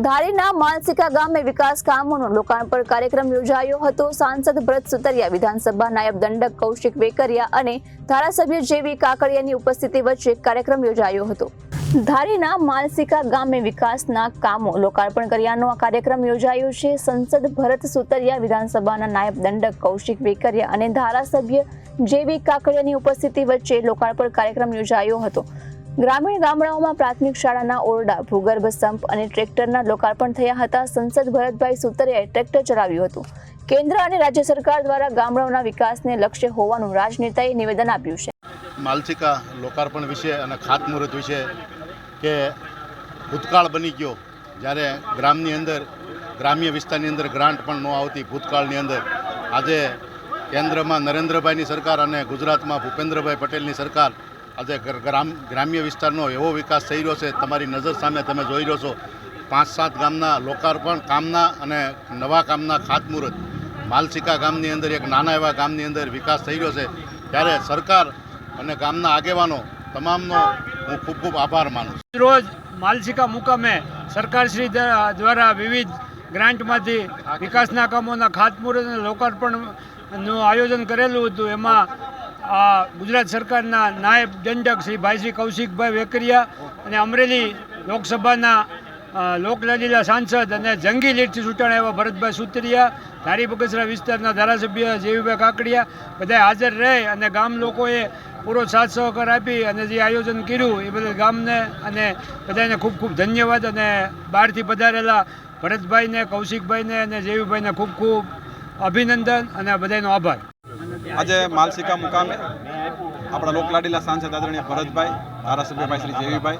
ધારીના માલસીકા ગામે વિકાસ કામોનો લોકાર્પણ કાર્યક્રમ યોજાયો હતો। સાંસદ ભરત સુતરિયા, વિધાનસભા નાયબ દંડક કૌશિક વેકરિયા અને ધારાસભ્ય જેવી કાકડિયાની ઉપસ્થિતિ વચ્ચે કાર્યક્રમ યોજાયો હતો। ધારીના માલસીકા ગામે વિકાસના કામો લોકાર્પણ કર્યાનો આ કાર્યક્રમ યોજાયો છે। સંસદ ભરત સુતરિયા, વિધાનસભાના નાયબ દંડક કૌશિક વેકરિયા અને ધારાસભ્ય જેવી કાકડિયાની ઉપસ્થિતિ વચ્ચે લોકાર્પણ કાર્યક્રમ યોજાયો હતો। ગ્રામીણ ગામડાઓમાં પ્રાથમિક શાળાના ઓરડા, ભૂગર્ભ સંપ અને ટ્રેક્ટરના લોકાર્પણ થયા હતા। સંસદ ભરતભાઈ સુતરિયાએ ટ્રેક્ટર ચલાવ્યું હતું। કેન્દ્ર અને રાજ્ય સરકાર દ્વારા ગામડાઓના વિકાસને લક્ષ્ય હોવાનું રાજનેતાએ નિવેદન આપ્યું છે। માલસીકા લોકાર્પણ વિશે અને ખાતમુહૂર્ત વિશે કે ભૂતકાળ બની ગયો, જ્યારે ગ્રામ્ય વિસ્તારની અંદર ગ્રાન્ટ પણ ન આવતી ભૂતકાળની અંદર, આજે કેન્દ્રમાં નરેન્દ્રભાઈની સરકાર અને ગુજરાતમાં ભૂપેન્દ્રભાઈ પટેલની સરકાર આજે ગ્રામ્ય વિસ્તારનો એવો વિકાસ થઈ રહ્યો છે। તમારી નજર સામે તમે જોઈ રહ્યો છો 5-7 ગામના લોકાર્પણ કામના અને નવા કામના ખાતમુહૂર્ત। માલસીકા ગામની અંદર એક નાના એવા ગામની અંદર વિકાસ થઈ રહ્યો છે, ત્યારે સરકાર અને ગામના આગેવાનો તમામનો હું ખૂબ ખૂબ આભાર માનું છું। રોજ માલસીકા મુકામે સરકારશ્રી દ્વારા વિવિધ ગ્રાન્ટમાંથી વિકાસના કામોના ખાતમુહૂર્ત અને લોકાર્પણનું આયોજન કરેલું હતું। એમાં ગુજરાત સરકારના નાયબ દંડક શ્રી કૌશિકભાઈ વેકરિયા અને અમરેલી લોકસભાના લોકલાડીલા સાંસદ અને જંગી લીડથી ચૂંટાણા એવા ભરતભાઈ સુતરિયા, ધારી બગસરા વિસ્તારના ધારાસભ્ય જેવીભાઈ કાકડિયા બધા હાજર રહે અને ગામ લોકોએ પૂરો સાથ સહકાર આપી અને જે આયોજન કર્યું એ બદલ ગામને અને બધાને ખૂબ ખૂબ ધન્યવાદ અને બહારથી પધારેલા ભરતભાઈને, કૌશિકભાઈને અને જેવીભાઈને ખૂબ ખૂબ અભિનંદન અને બધાનો આભાર। આજે માલસીકા મુકામે આપણા લોકલાડીલા સાંસદ આદરણીય ભરતભાઈ, ધારાસભ્ય ભાઈ શ્રી જેવીભાઈ,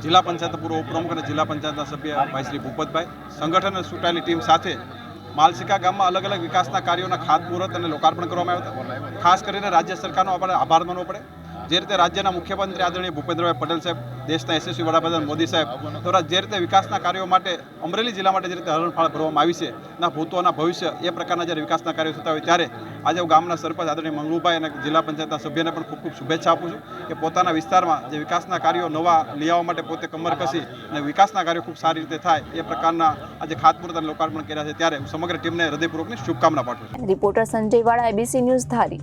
જિલ્લા પંચાયત પૂર્વ ઉપપ્રમુખ અને જિલ્લા પંચાયતના સભ્ય ભાઈ શ્રી ભૂપતભાઈ, સંગઠન અને ચૂંટાયેલી ટીમ સાથે માલસીકા ગામમાં અલગ અલગ વિકાસના કાર્યોના ખાતમુહૂર્ત અને લોકાર્પણ કરવામાં આવ્યા હતા। ખાસ કરીને રાજ્ય સરકારનો આપણે આભાર માનવો પડે। જે રીતે રાજ્યના મુખ્યમંત્રી આદરણીય ભૂપેન્દ્રભાઈ પટેલ સાહેબ, દેશના યશસ્વી વડાપ્રધાન મોદી સાહેબ દ્વારા જે રીતે વિકાસના કાર્યો માટે અમરેલી જિલ્લા માટે જે રીતે હરણફાળ ભરવામાં આવી છે, ના ભૂતોના ભવિષ્ય એ પ્રકારના જ્યારે વિકાસના કાર્યો થતા હોય, ત્યારે આજે હું ગામના સરપંચ આદરણીય મંગળુભાઈ અને જિલ્લા પંચાયતના સભ્યને પણ ખૂબ ખૂબ શુભેચ્છા આપું છું કે પોતાના વિસ્તારમાં જે વિકાસના કાર્યો નવા લઈ આવવા માટે પોતે કમર કસી અને વિકાસના કાર્યો ખૂબ સારી રીતે થાય એ પ્રકારના આજે ખાતમુહૂર્ત અને લોકાર્પણ કર્યા છે, ત્યારે હું સમગ્ર ટીમને હૃદયપૂર્વકની શુભકામના પાઠવું છું। રિપોર્ટર સંજય વાળા, ABC ન્યૂઝ, ધારી।